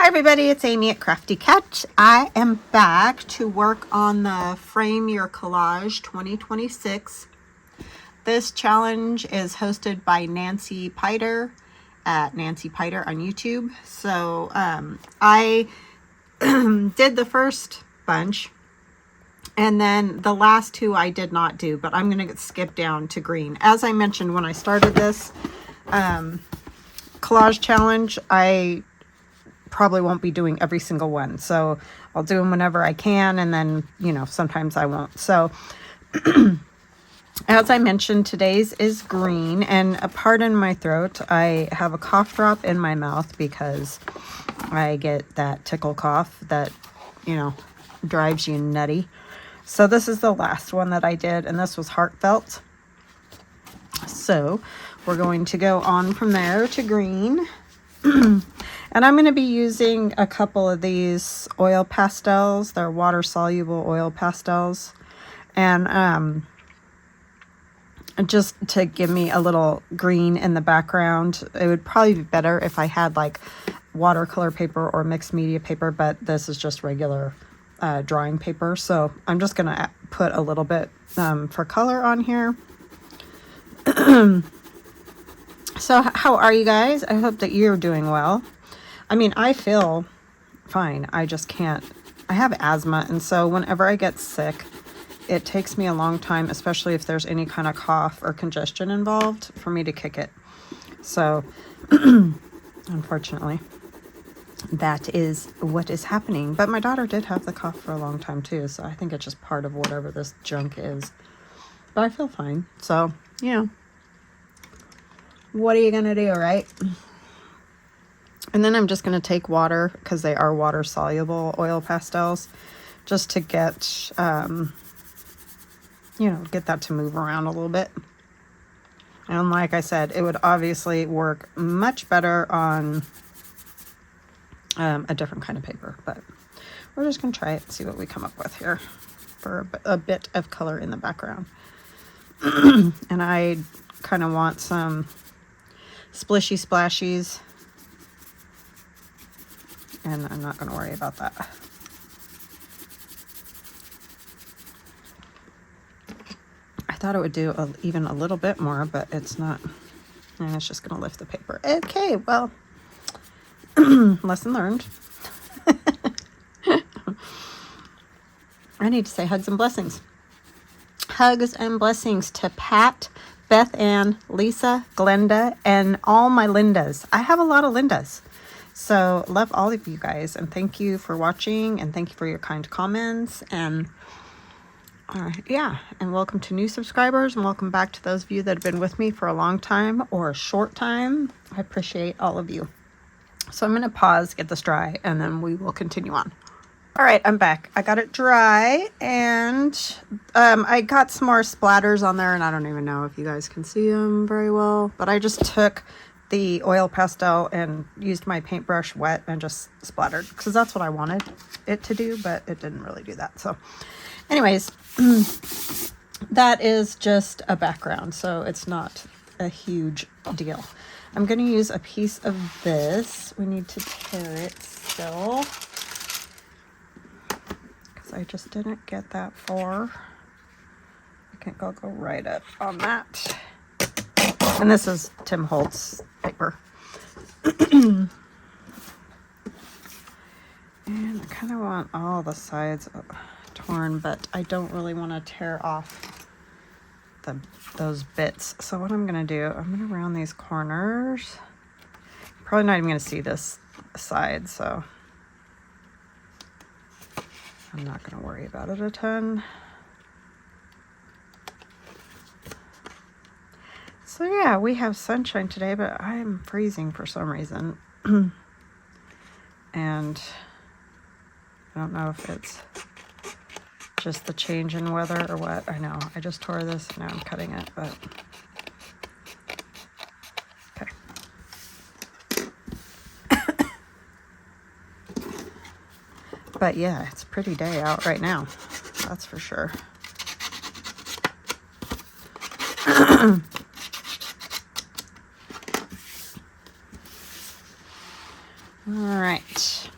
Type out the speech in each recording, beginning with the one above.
Hi everybody, it's Amy at Crafty Cat. I am back to work on the Frame Your Collage 2026. This challenge is hosted by Nancy Pyter at Nancy Pyter on YouTube. So I did the first bunch, and then the last two I did not do, but I'm going to skip down to green. As I mentioned when I started this collage challenge, I probably won't be doing every single one, so I'll do them whenever I can, and then, you know, sometimes I won't. So as I mentioned, today's is green, and pardon my throat, I have a cough drop in my mouth because I get that tickle cough that, you know, drives you nutty. So this is the last one that I did, and this was heartfelt. So we're going to go on from there to green. And I'm going to be using a couple of these oil pastels. They're water-soluble oil pastels. And just to give me a little green in the background. It would probably be better if I had like watercolor paper or mixed media paper, but this is just regular drawing paper. So I'm just going to put a little bit for color on here. So how are you guys? I hope that you're doing well. I mean, I feel fine. I just can't. I have asthma, and so whenever I get sick, it takes me a long time, especially if there's any kind of cough or congestion involved, for me to kick it. So, unfortunately, that is what is happening. But my daughter did have the cough for a long time, too, so I think it's just part of whatever this junk is. But I feel fine. So, you know, what are you going to do, right? And then I'm just going to take water, because they are water-soluble oil pastels, just to get, you know, get that to move around a little bit. And like I said, it would obviously work much better on a different kind of paper. But we're just going to try it and see what we come up with here for a bit of color in the background. And I kind of want some splishy splashies. And I'm not going to worry about that. I thought it would do even a little bit more, but it's not. And it's just going to lift the paper. Okay, well, lesson learned. I need to say hugs and blessings. Hugs and blessings to Pat, Beth Ann, Lisa, Glenda, and all my Lindas. I have a lot of Lindas. So love all of you guys, and thank you for watching, and thank you for your kind comments, and yeah, and welcome to new subscribers, and welcome back to those of you that have been with me for a long time or a short time. I appreciate all of you. So I'm going to pause, get this dry, and then we will continue on. All right, I'm back. I got it dry, and I got some more splatters on there, and I don't even know if you guys can see them very well, but I just took the oil pastel and used my paintbrush wet and just splattered, because that's what I wanted it to do, but it didn't really do that. So anyways, that is just a background, so it's not a huge deal. I'm going to use a piece of this. We need to tear it still, because I just didn't get that far. I think I'll go right up on that. And this is Tim Holtz paper. And I kind of want all the sides torn, but I don't really want to tear off those bits. So what I'm going to do, I'm going to round these corners. Probably not even going to see this side, so I'm not going to worry about it a ton. So yeah, we have sunshine today, but I'm freezing for some reason. And I don't know if it's just the change in weather or what. I know, I just tore this, now I'm cutting it, but okay. But yeah, it's a pretty day out right now, that's for sure. All right.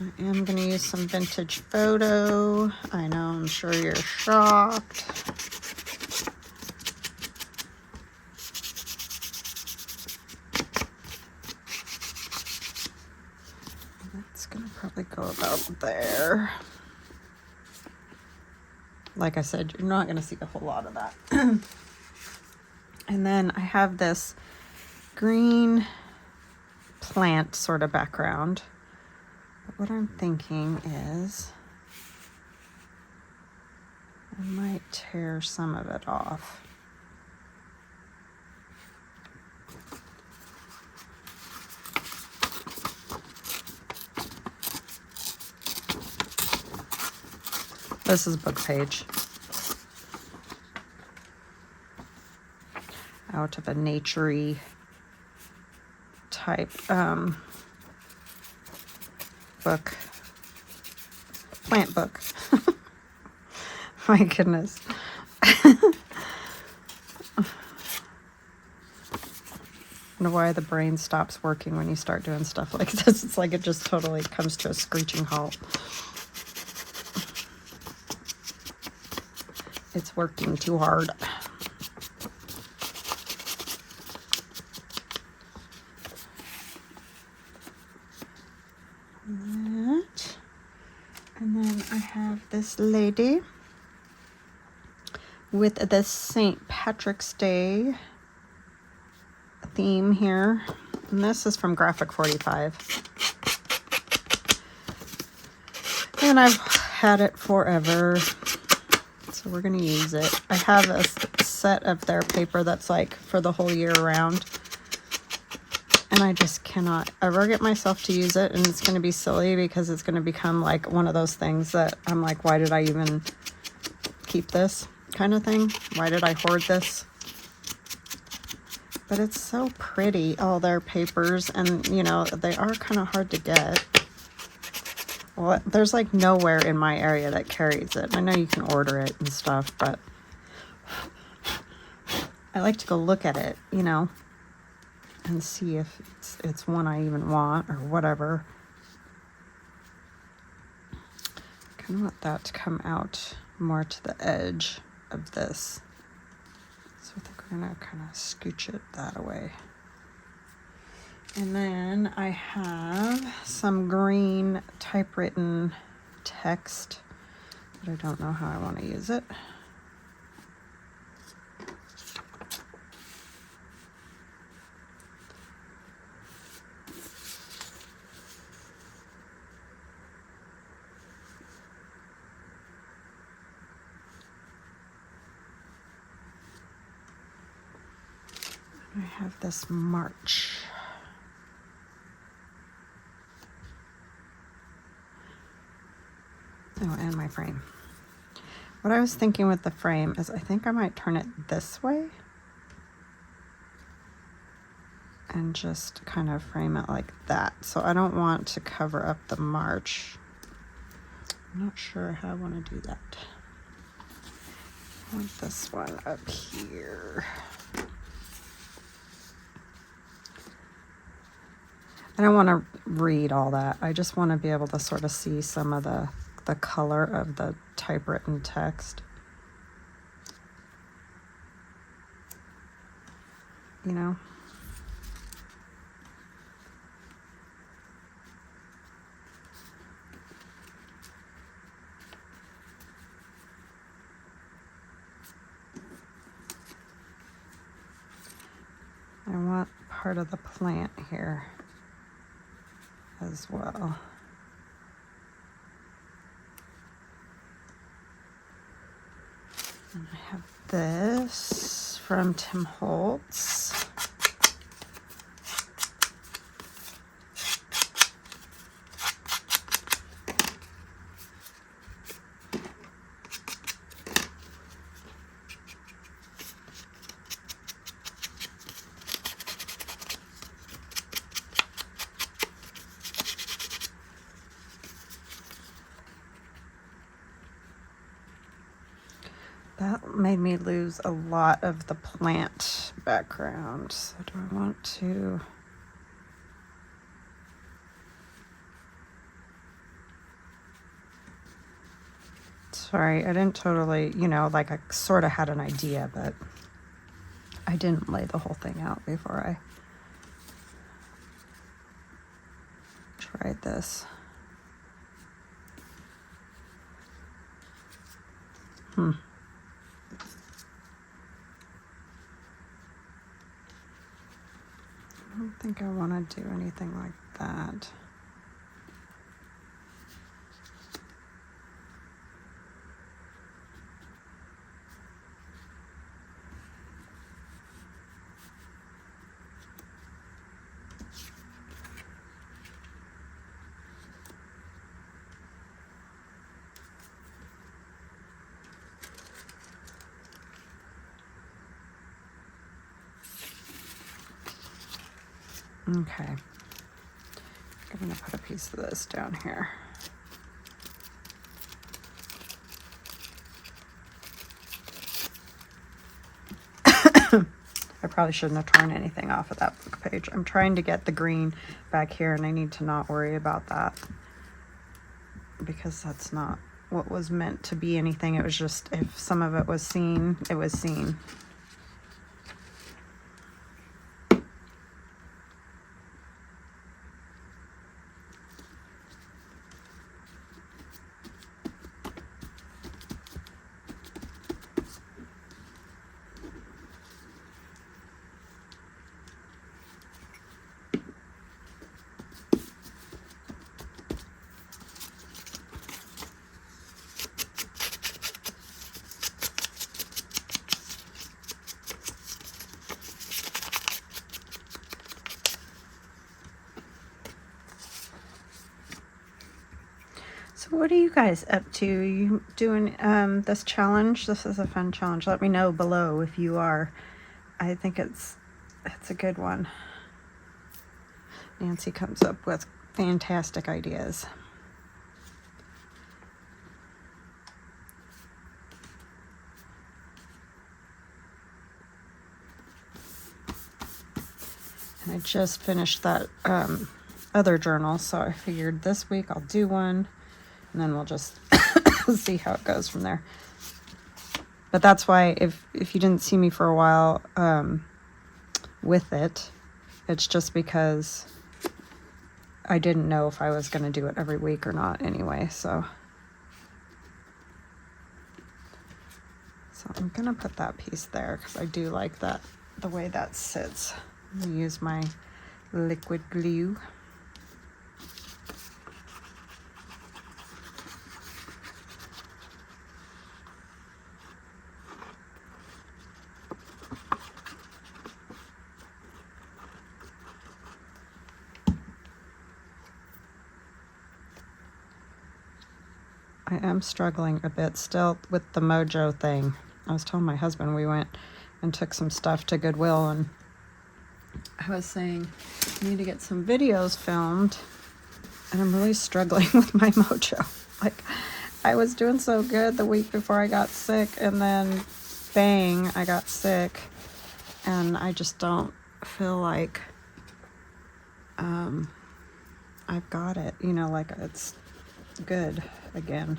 I am going to use some vintage photo. I know, I'm sure you're shocked. That's going to probably go about there. Like I said, you're not going to see a whole lot of that. And then I have this green plant sort of background. But what I'm thinking is I might tear some of it off. This is book page. Out of a nature-y type book. Plant book. My goodness. I wonder why the brain stops working when you start doing stuff like this. It's like it just totally comes to a screeching halt. It's working too hard. That. And then I have this lady with the St. Patrick's Day theme here. And this is from Graphic 45. And I've had it forever. So we're going to use it. I have a set of their paper that's like for the whole year round. And I just cannot ever get myself to use it. And it's going to be silly because it's going to become like one of those things that I'm like, why did I even keep this kind of thing? Why did I hoard this? But it's so pretty, all their papers. And, you know, they are kind of hard to get. Well, there's like nowhere in my area that carries it. I know you can order it and stuff, but I like to go look at it, you know, and see if it's one I even want or whatever. I kind of want that to come out more to the edge of this. So I think we're going to kind of scooch it that away. And then I have some green typewritten text, but I don't know how I want to use it. I have this March. Oh, and my frame. What I was thinking with the frame is I think I might turn it this way and just kind of frame it like that. So I don't want to cover up the March. I'm not sure how I want to do that. I want this one up here. I don't want to read all that. I just want to be able to sort of see some of the color of the typewritten text. You know? I want part of the plant here as well. And I have this from Tim Holtz. That made me lose a lot of the plant background. So do I want to... Sorry, I didn't totally, you know, like I sort of had an idea, but I didn't lay the whole thing out before I tried this. I don't think I want to do anything like that. Okay, I'm going to put a piece of this down here. I probably shouldn't have torn anything off of that book page. I'm trying to get the green back here, and I need to not worry about that because that's not what was meant to be anything. It was just, if some of it was seen, it was seen. So what are you guys up to? Are you doing this challenge? This is a fun challenge. Let me know below if you are. I think it's a good one. Nancy comes up with fantastic ideas. And I just finished that other journal, so I figured this week I'll do one, and then we'll just see how it goes from there. But that's why if you didn't see me for a while with it, it's just because I didn't know if I was going to do it every week or not anyway. So I'm going to put that piece there because I do like that, the way that sits. I'm going to use my liquid glue. I am struggling a bit still with the mojo thing. I was telling my husband we went and took some stuff to Goodwill, and I was saying I need to get some videos filmed, and I'm really struggling with my mojo. Like, I was doing so good the week before I got sick, and then bang, I got sick, and I just don't feel like I've got it, you know, like it's good again.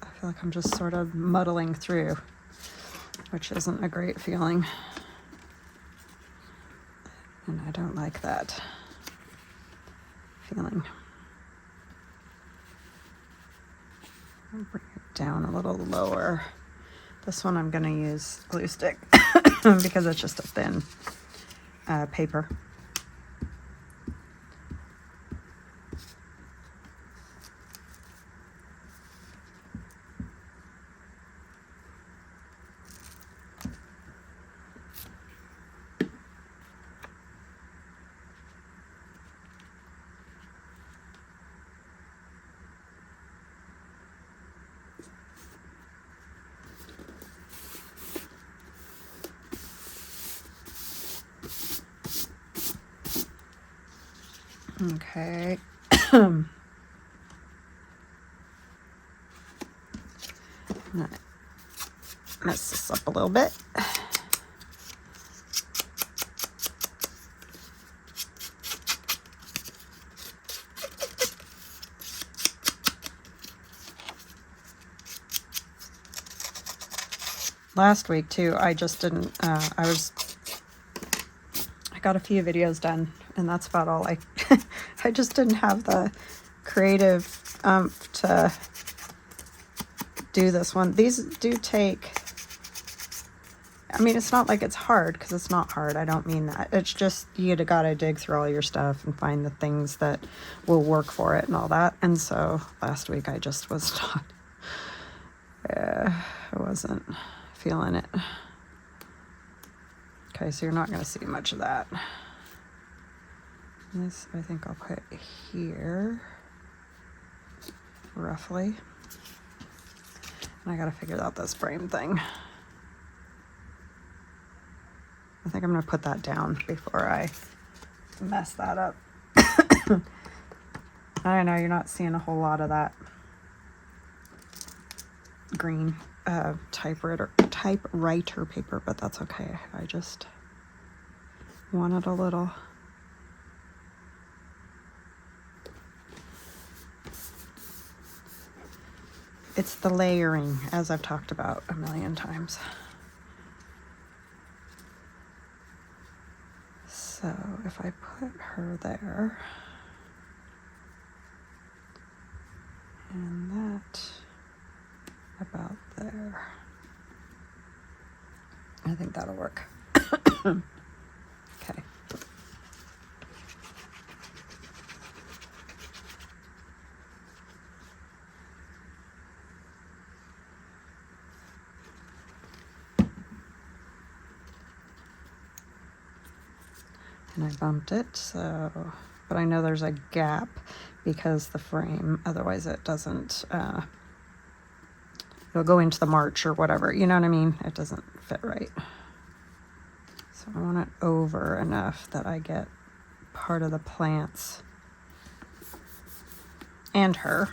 I feel like I'm just sort of muddling through, which isn't a great feeling, and I don't like that feeling. I'll bring it down a little lower. This one I'm going to use glue stick because it's just a thin paper. Okay. Mess this up a little bit. last week too, I just didn't, I got a few videos done, and that's about all I just didn't have the creative to do this one. These do take, I mean, it's not like it's hard, because it's not hard. I don't mean that. It's just you gotta dig through all your stuff and find the things that will work for it and all that. And so last week I just was not, I wasn't feeling it. Okay, so you're not gonna see much of that. This I think I'll put here, roughly. And I gotta figure out this frame thing. I think I'm going to put that down before I mess that up. I know you're not seeing a whole lot of that green typewriter paper, but that's okay. I just wanted a little. It's the layering, as I've talked about a million times. So if I put her there, and that about there, I think that'll work. Okay. And I bumped it, so, but I know there's a gap because the frame, otherwise it doesn't, it'll go into the March or whatever, you know what I mean? It doesn't fit right. So I want it over enough that I get part of the plants and her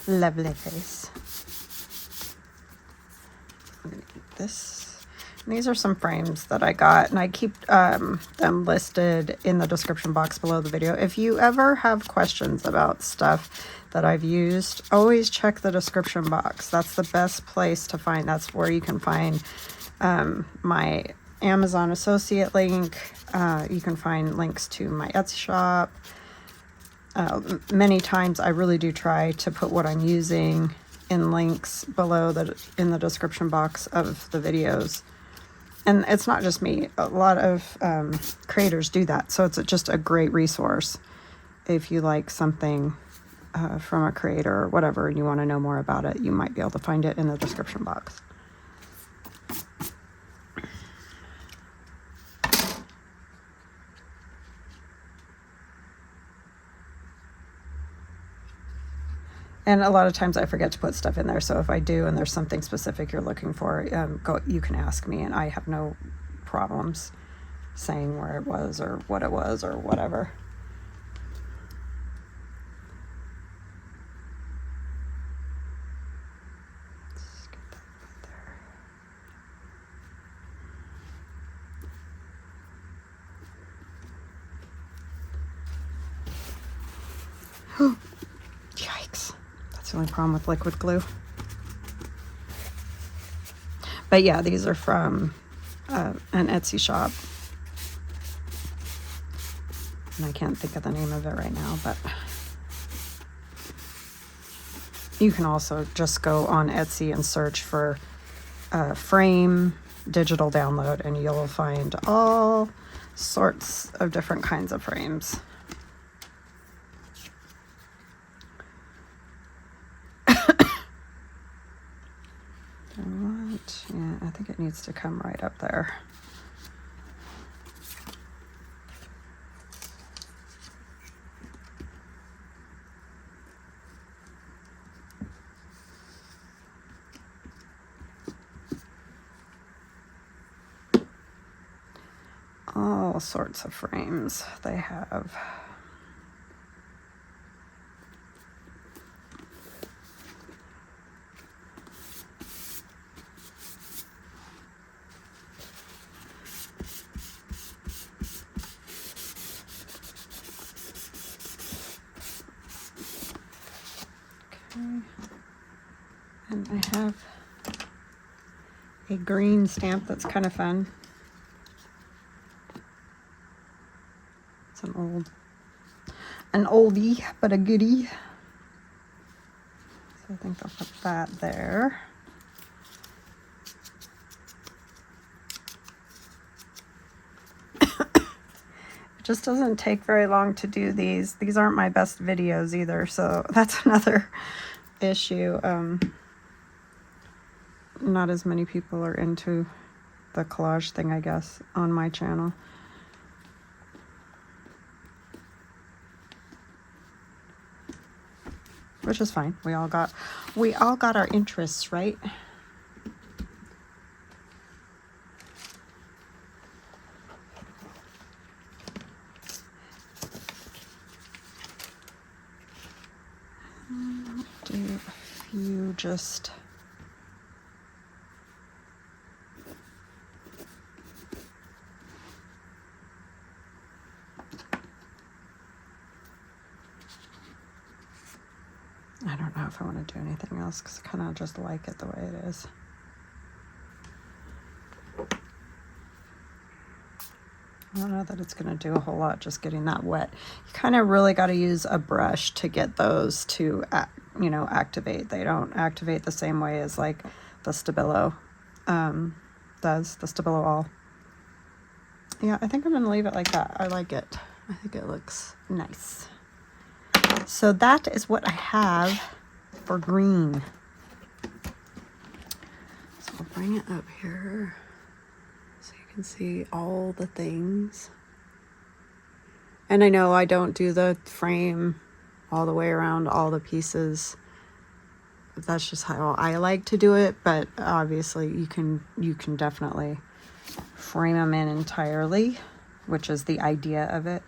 lovely face. I'm gonna get this. And these are some frames that I got, and I keep them listed in the description box below the video. If you ever have questions about stuff that I've used, always check the description box. That's the best place to find. That's where you can find my Amazon associate link. You can find links to my Etsy shop. Many times I really do try to put what I'm using in links below in the description box of the videos. And it's not just me. A lot of creators do that. So it's just a great resource if you like something from a creator or whatever and you want to know more about it. You might be able to find it in the description box. And a lot of times I forget to put stuff in there. So if I do and there's something specific you're looking for, you can ask me, and I have no problems saying where it was or what it was or whatever. Let's get that right there. Yikes. That's the only problem with liquid glue. But yeah, these are from an Etsy shop. And I can't think of the name of it right now, but you can also just go on Etsy and search for frame digital download, and you'll find all sorts of different kinds of frames. Yeah, I think it needs to come right up there. All sorts of frames they have. And I have a green stamp that's kind of fun. It's an oldie, but a goodie. So I think I'll put that there. It just doesn't take very long to do these. These aren't my best videos either, so that's another issue. Not as many people are into the collage thing, I guess, on my channel. Which is fine. We all got our interests, right? Do a few just I don't know if I want to do anything else because I kind of just like it the way it is. I don't know that it's going to do a whole lot just getting that wet. You kind of really got to use a brush to get those to, you know, activate. They don't activate the same way as like the Stabilo does, the Stabilo All. Yeah, I think I'm going to leave it like that. I like it. I think it looks nice. So that is what I have for green. So I'll bring it up here so you can see all the things. And I know I don't do the frame all the way around all the pieces. That's just how I like to do it, but obviously you can definitely frame them in entirely, which is the idea of it.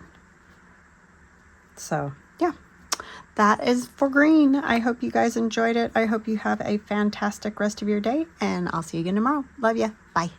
So yeah, that is for green. I hope you guys enjoyed it. I hope you have a fantastic rest of your day, and I'll see you again tomorrow. Love ya. Bye.